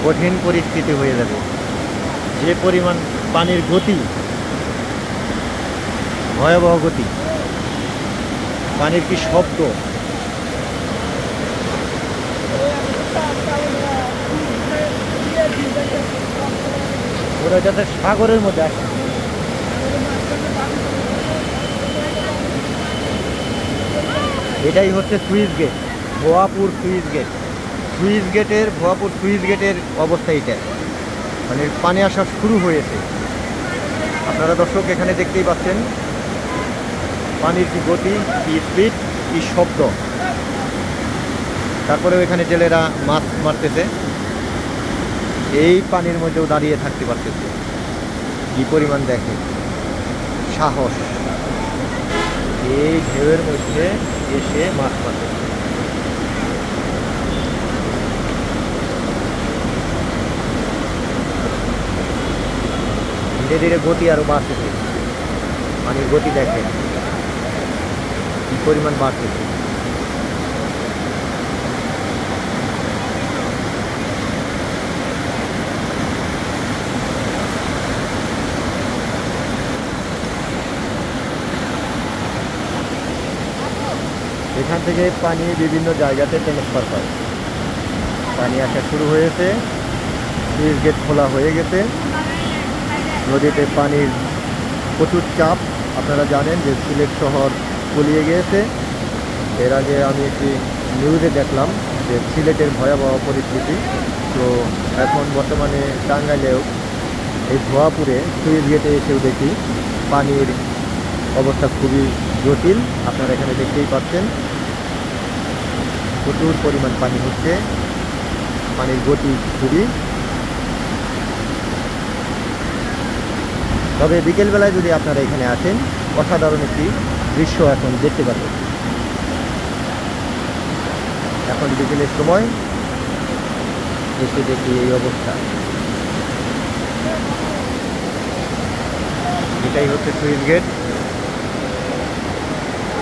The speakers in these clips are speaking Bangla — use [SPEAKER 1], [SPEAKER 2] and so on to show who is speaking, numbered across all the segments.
[SPEAKER 1] কঠিন পরিস্থিতি হয়ে যাবে। যে পরিমাণ পানির গতি, ভয়াবহ গতি, পানির কি শব্দ! ওরা যাতে সাগরের মধ্যে আসে। এটাই হচ্ছে switch gate, Bhuapur switch gate. Bhuapur switch গেটের অবস্থা এটা, মানে পানি আসা শুরু হয়েছে। আপনারা দর্শক এখানে দেখতেই পাচ্ছেন পানির কি গতি, কি স্পিড, কি শব্দ। তারপরেও এখানে জেলেরা মাছ মারতেছে, এই পানির মধ্যেও দাঁড়িয়ে থাকতে পারতেছে। কি পরিমাণ দেখে সাহস, এই ঢেউয়ের মধ্যে এসে মাছ মারতে। ধীরে ধীরে গতি আরো বাড়তেছে, পানির গতি দেখেন কি পরিমাণ বাড়তেছে। এখান থেকে পানি বিভিন্ন জায়গাতে ট্রান্সফার হয়। পানি আসা শুরু হয়েছে, সুইচ গেট খোলা হয়ে গেছে, নদীতে পানির প্রচুর চাপ। আপনারা জানেন যে সিলেট শহর তলিয়ে গিয়েছে। এর আগে আমি একটি নিউজে দেখলাম যে সিলেটের ভয়াবহ পরিস্থিতি। তো এখন বর্তমানে টাঙ্গাইলেও এই ভুয়াপুরে সুইচ গেটে এসেও দেখি পানির অবস্থা খুবই জটিল। আপনারা এখানে দেখতেই পাচ্ছেন প্রচুর পরিমাণ পানি হচ্ছে, পানির গতি খুবই। তবে বিকেলবেলায় যদি আপনারা এখানে আসেন, অসাধারণ একটি দৃশ্য এখন দেখতে পাবেন। এখন বিকেলের সময় এসে দেখি এই অবস্থা। এটাই হচ্ছে সুইচ গেট।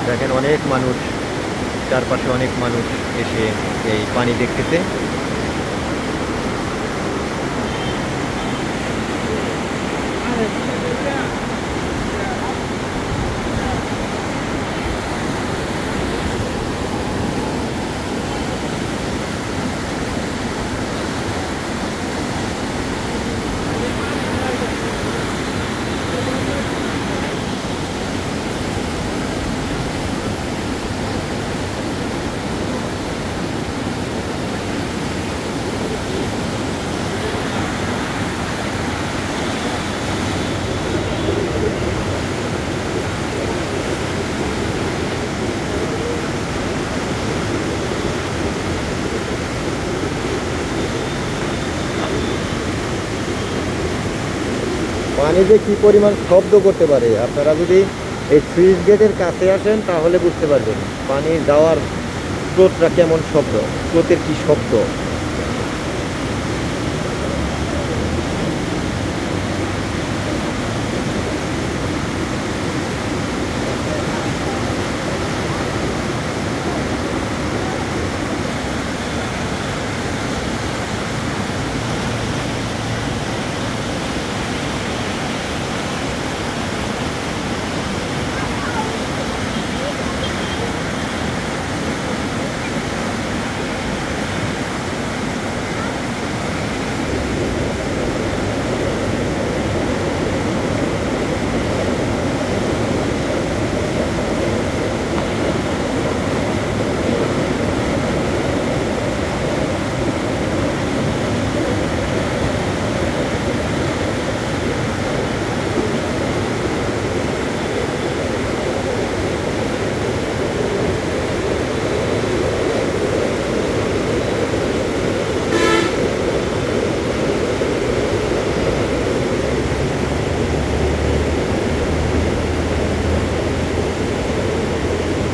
[SPEAKER 1] দেখেন অনেক মানুষ, চারপাশে অনেক মানুষ এসে এই পানি দেখতেছে। পানি যে কি পরিমাণ শব্দ করতে পারে, আপনারা যদি এই সুইচ গেটের কাছে আসেন তাহলে বুঝতে পারবেন পানি যাওয়ার স্রোতটা কেমন, স্রোতের কি শব্দ।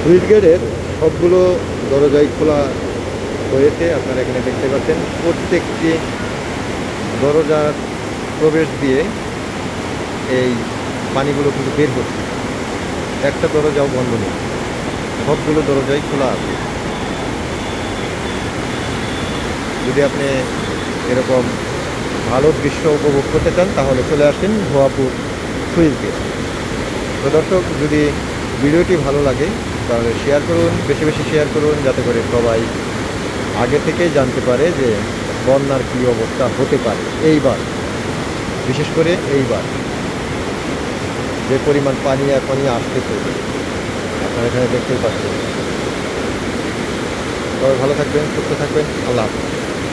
[SPEAKER 1] সুইচ গেটের সবগুলো দরজাই খোলা হয়েছে। আপনারা এখানে দেখতে পাচ্ছেন প্রত্যেকটি দরজার প্রবেশ দিয়ে এই পানিগুলো কিন্তু বের হচ্ছে, একটা দরজাও বন্ধ নেই, সবগুলো দরজাই খোলা আছে। যদি আপনি এরকম ভালো দৃশ্য উপভোগ করতে চান তাহলে চলে আসেন ভুয়াপুর সুইচ গেট। তো দর্শক, যদি ভিডিওটি ভালো লাগে তাহলে শেয়ার করুন, বেশি বেশি শেয়ার করুন, যাতে করে সবাই আগে থেকেই জানতে পারে যে বন্যার কী অবস্থা হতে পারে এইবার, বিশেষ করে এইবার যে পরিমাণ পানি এখনই আসতেছে আপনারা এখানে দেখতেই পাচ্ছেন। সবাই ভালো থাকবেন, সুস্থ থাকবেন। আল্লাহ হাফেজ।